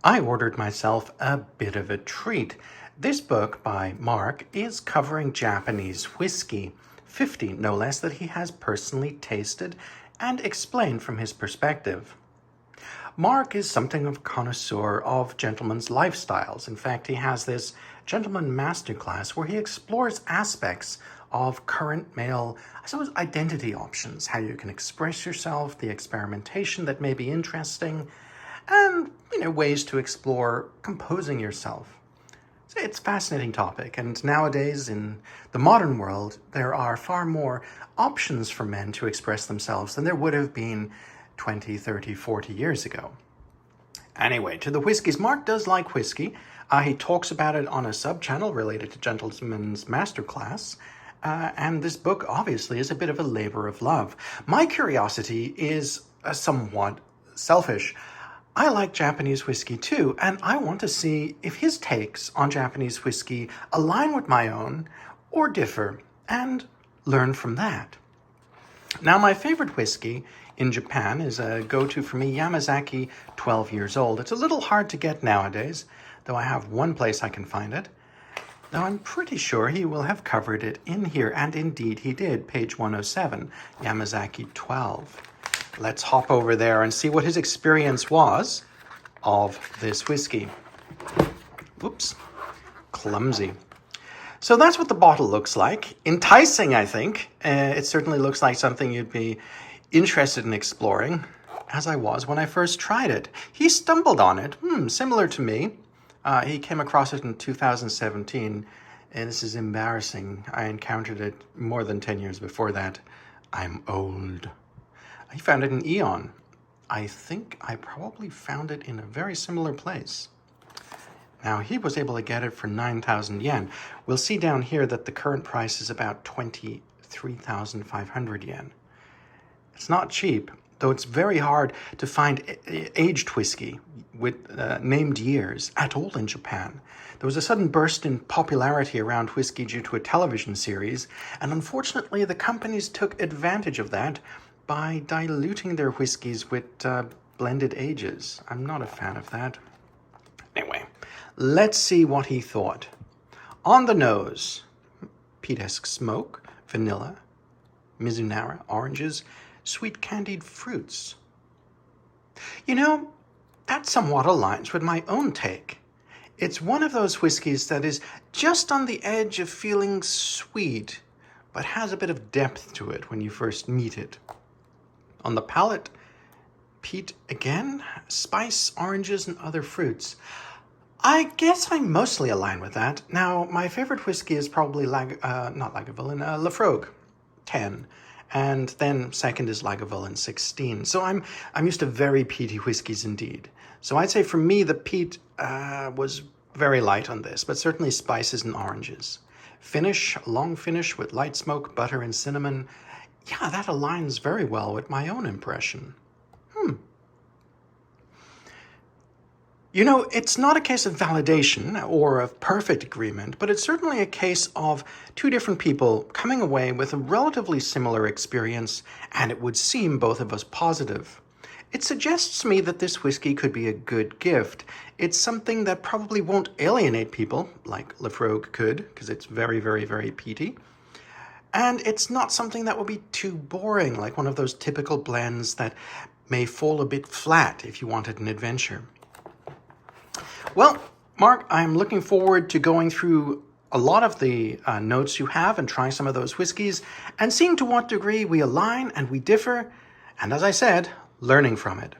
I ordered myself a bit of a treat. This book by Marc is covering Japanese whiskey, 50 no less, that he has personally tasted and explained from his perspective. Marc is something of a connoisseur of gentlemen's lifestyles. In fact, he has this gentleman masterclass where he explores aspects of current male, identity options, how you can express yourself, the experimentation that may be interesting, and ways to explore composing yourself. So it's a fascinating topic, and nowadays in the modern world there are far more options for men to express themselves than there would have been 20, 30, 40 years ago. Anyway, to the whiskeys. Marc does like whiskey. He talks about it on a sub-channel related to Gentleman's Masterclass. And this book obviously is a bit of a labor of love. My curiosity is somewhat selfish. I like Japanese whiskey too, and I want to see if his takes on Japanese whiskey align with my own or differ, and learn from that. Now, my favorite whiskey in Japan is a go-to for me, Yamazaki 12 years old. It's a little hard to get nowadays, though I have one place I can find it. Now, I'm pretty sure he will have covered it in here, and indeed he did, page 107, Yamazaki 12. Let's hop over there and see what his experience was of this whiskey. Oops, clumsy. So that's what the bottle looks like. Enticing, I think. It certainly looks like something you'd be interested in exploring, as I was when I first tried it. He stumbled on it, similar to me. He came across it in 2017, and this is embarrassing. I encountered it more than 10 years before that. I'm old. He found it in Eon. I think I probably found it in a very similar place. Now, he was able to get it for 9,000 yen. We'll see down here that the current price is about 23,500 yen. It's not cheap, though it's very hard to find aged whiskey with named years at all in Japan. There was a sudden burst in popularity around whiskey due to a television series, and unfortunately the companies took advantage of that by diluting their whiskies with blended ages. I'm not a fan of that. Anyway, let's see what he thought. On the nose, peat-esque smoke, vanilla, Mizunara, oranges, sweet candied fruits. That somewhat aligns with my own take. It's one of those whiskeys that is just on the edge of feeling sweet, but has a bit of depth to it when you first meet it. On the palate, peat again, spice, oranges, and other fruits. I guess I mostly align with that. Now, my favorite whiskey is probably Lafrogue, 10. And then second is Lagavulin, 16. So I'm used to very peaty whiskeys indeed. So I'd say for me, the peat was very light on this, but certainly spices and oranges. Finish, long finish with light smoke, butter, and cinnamon. Yeah, that aligns very well with my own impression. It's not a case of validation or of perfect agreement, but it's certainly a case of two different people coming away with a relatively similar experience, and it would seem both of us positive. It suggests to me that this whiskey could be a good gift. It's something that probably won't alienate people, like Lafrogue could, because it's very, very, very peaty. And it's not something that will be too boring, like one of those typical blends that may fall a bit flat if you wanted an adventure. Well, Marc, I'm looking forward to going through a lot of the notes you have and trying some of those whiskeys and seeing to what degree we align and we differ, and as I said, learning from it.